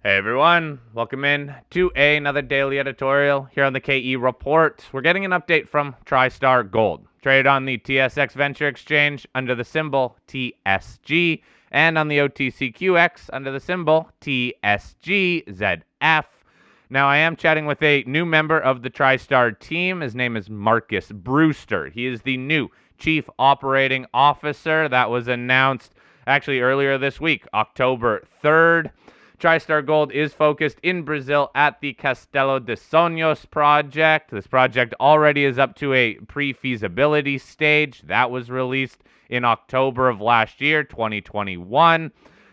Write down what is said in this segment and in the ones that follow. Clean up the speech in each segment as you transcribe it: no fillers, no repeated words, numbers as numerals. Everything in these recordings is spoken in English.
Hey everyone, welcome in to another daily editorial here on the KE Report. We're getting an update from TriStar Gold, traded on the TSX Venture Exchange under the symbol TSG and on the OTCQX under the symbol TSGZF. Now, I am chatting with a new member of the TriStar team. His name is Marcus Brewster. He is the new Chief Operating Officer. That was announced actually earlier this week, October 3rd. TriStar Gold is focused in Brazil at the Castelo de Sonhos project. This project already is up to a pre-feasibility stage. That was released in October of last year, 2021.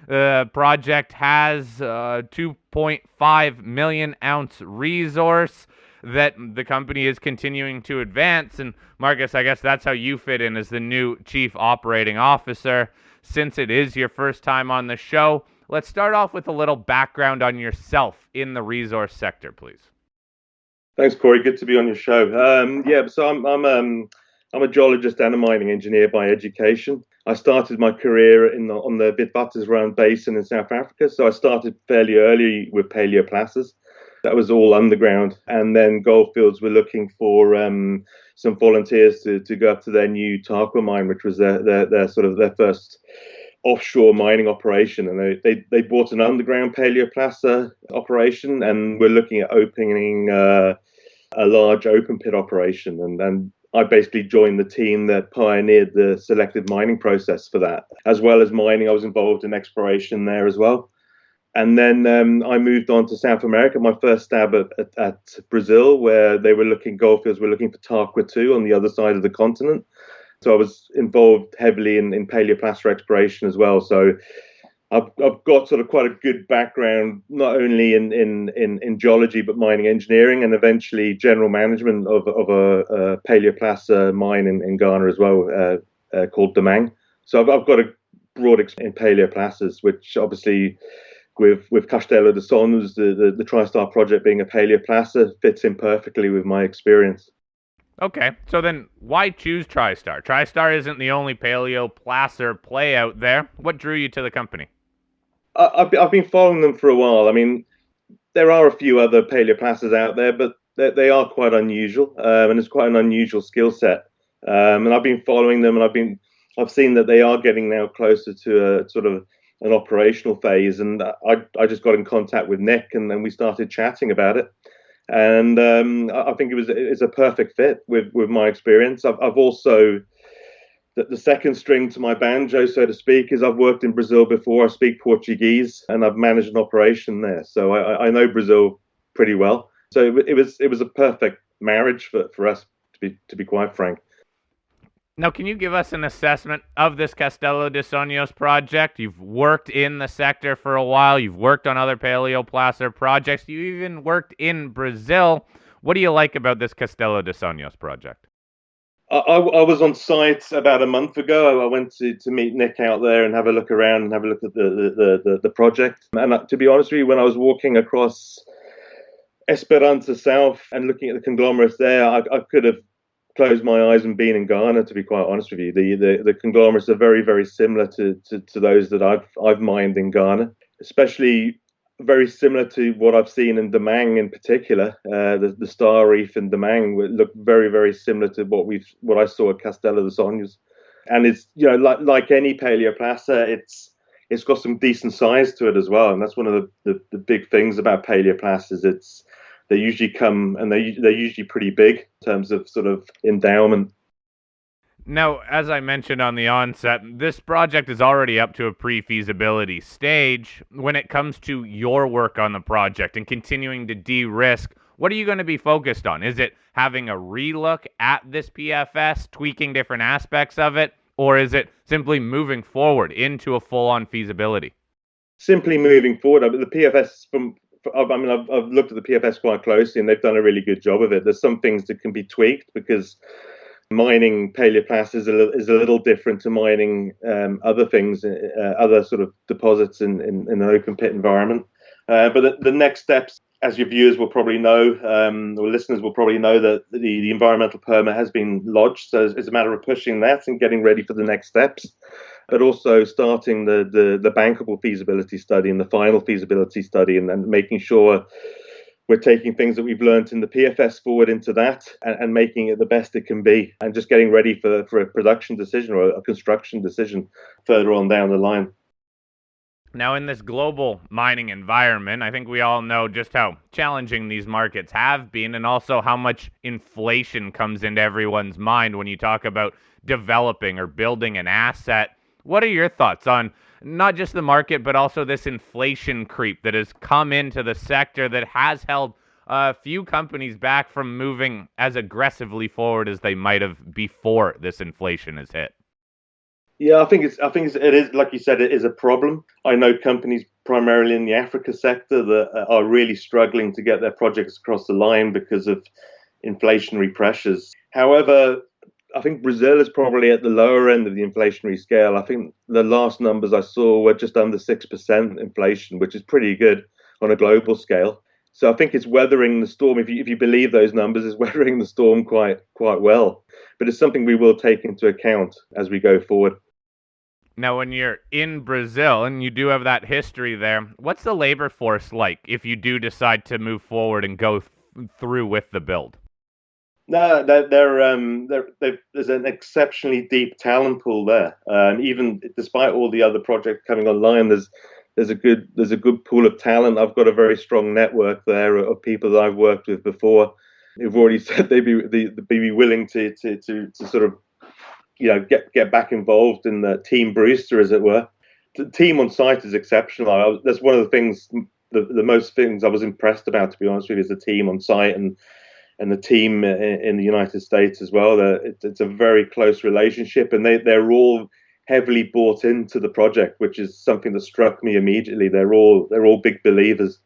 The project has a 2.5 million ounce resource that the company is continuing to advance. And Marcus, I guess that's how you fit in as the new Chief Operating Officer. Since it is your first time on the show, let's start off with a little background on yourself in the resource sector, please. Thanks, Corey. Good to be on your show. So I'm a geologist and a mining engineer by education. I started my career on the Witwatersrand Basin in South Africa. So I started fairly early with paleoplacers. That was all underground, and then Goldfields were looking for some volunteers to go up to their new Tarkwa mine, which was their first offshore mining operation, and they bought an underground paleoplacer operation, and we're looking at opening a large open pit operation, and I basically joined the team that pioneered the selective mining process for that. As well as mining, I was involved in exploration there as well. And then I moved on to South America, my first stab at Brazil, where Goldfields were looking for Tarkwa 2 on the other side of the continent. So I was involved heavily in paleoplacer exploration as well. So I've got sort of quite a good background, not only in geology, but mining engineering, and eventually general management of a paleoplacer mine in Ghana as well, called Damang. So I've got a broad experience in paleoplacers, which obviously with Castelo de Sonhos, the TriStar project being a paleoplacer, fits in perfectly with my experience. Okay, so then why choose TriStar? TriStar isn't the only paleoplacer play out there. What drew you to the company? I've been following them for a while. I mean, there are a few other paleoplacers out there, but they are quite unusual, and it's quite an unusual skill set. And I've been following them, and I've seen that they are getting now closer to a sort of an operational phase. And I just got in contact with Nick, and then we started chatting about it. And I think it's a perfect fit with my experience. I've also the second string to my banjo, so to speak, is I've worked in Brazil before. I speak Portuguese, and I've managed an operation there, so I know Brazil pretty well. So it was a perfect marriage for us, to be quite frank. Now, can you give us an assessment of this Castelo de Sonhos project? You've worked in the sector for a while. You've worked on other paleoplacer projects. You even worked in Brazil. What do you like about this Castelo de Sonhos project? I was on site about a month ago. I went to meet Nick out there and have a look around and have a look at the project. And to be honest with you, when I was walking across Esperança South and looking at the conglomerates there, I could have closed my eyes and been in Ghana, to be quite honest with you. The conglomerates are very, very similar to those that I've mined in Ghana, especially very similar to what I've seen in Damang in particular. The Star Reef in Damang look very, very similar to what I saw at Castelo de Sonhos. And it's, like any paleoplacer, it's got some decent size to it as well. And that's one of the big things about paleoplacers. They usually come, and they're usually pretty big in terms of sort of endowment. Now, as I mentioned on the onset, this project is already up to a pre-feasibility stage. When it comes to your work on the project and continuing to de-risk, what are you going to be focused on? Is it having a relook at this PFS, tweaking different aspects of it, or is it simply moving forward into a full-on feasibility? Simply moving forward. The PFS I've looked at the PFS quite closely, and they've done a really good job of it. There's some things that can be tweaked because mining paleoplacer is a little different to mining other things, other sort of deposits in an open pit environment. But the next steps, as your viewers will probably know, or listeners will probably know, that the environmental permit has been lodged. So it's a matter of pushing that and getting ready for the next steps. but also starting the bankable feasibility study and the final feasibility study, and making sure we're taking things that we've learned in the PFS forward into that, and making it the best it can be, and just getting ready for a production decision or a construction decision further on down the line. Now, in this global mining environment, I think we all know just how challenging these markets have been, and also how much inflation comes into everyone's mind when you talk about developing or building an asset. What are your thoughts on not just the market, but also this inflation creep that has come into the sector that has held a few companies back from moving as aggressively forward as they might have before this inflation has hit? Yeah, it is, like you said, it is a problem. I know companies primarily in the Africa sector that are really struggling to get their projects across the line because of inflationary pressures. However, I think Brazil is probably at the lower end of the inflationary scale. I think the last numbers I saw were just under 6% inflation, which is pretty good on a global scale. So I think it's weathering the storm. If you believe those numbers, is weathering the storm quite well. But it's something we will take into account as we go forward. Now, when you're in Brazil and you do have that history there, what's the labor force like if you do decide to move forward and go through with the build? No, there's an exceptionally deep talent pool there. Even despite all the other projects coming online, there's a good pool of talent. I've got a very strong network there of people that I've worked with before who've already said they'd be willing to sort of get back involved in the team Brewster, as it were. The team on site is exceptional. That's one of the things, the most things I was impressed about, to be honest with you, is the team on site and the team in the United States as well. It's a very close relationship, and they're all heavily bought into the project, which is something that struck me immediately. They're all big believers.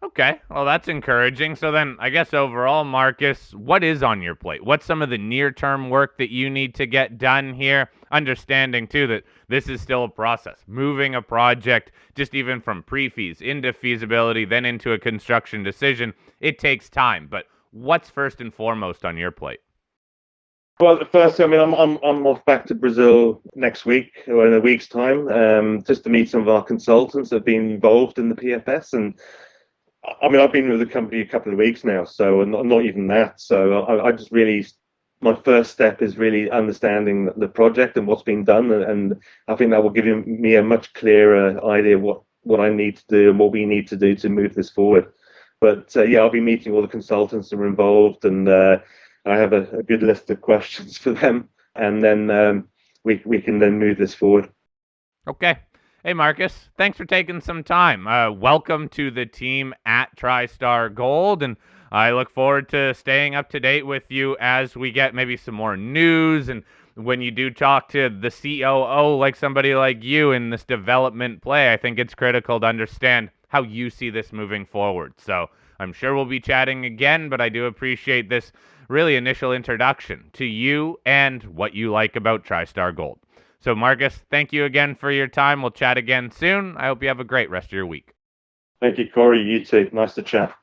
Okay, well, that's encouraging. So then, I guess overall, Marcus, what is on your plate? What's some of the near-term work that you need to get done here? Understanding, too, that this is still a process. Moving a project, just even from pre-feas into feasibility, then into a construction decision, it takes time. But what's first and foremost on your plate? Well, first, I mean, I'm off back to Brazil next week or in a week's time, just to meet some of our consultants that have been involved in the PFS. And I mean, I've been with the company a couple of weeks now, so not even that. So I just really, my first step is really understanding the project and what's been done, and I think that will give me a much clearer idea of what I need to do and what we need to do to move this forward. But yeah, I'll be meeting all the consultants that are involved, and I have a good list of questions for them, and then we can then move this forward. Okay. Hey, Marcus, thanks for taking some time. Welcome to the team at TriStar Gold, and I look forward to staying up to date with you as we get maybe some more news, and when you do talk to the COO, like somebody like you in this development play, I think it's critical to understand how you see this moving forward. So I'm sure we'll be chatting again, but I do appreciate this really initial introduction to you and what you like about TriStar Gold. So, Marcus, thank you again for your time. We'll chat again soon. I hope you have a great rest of your week. Thank you, Corey. You too. Nice to chat.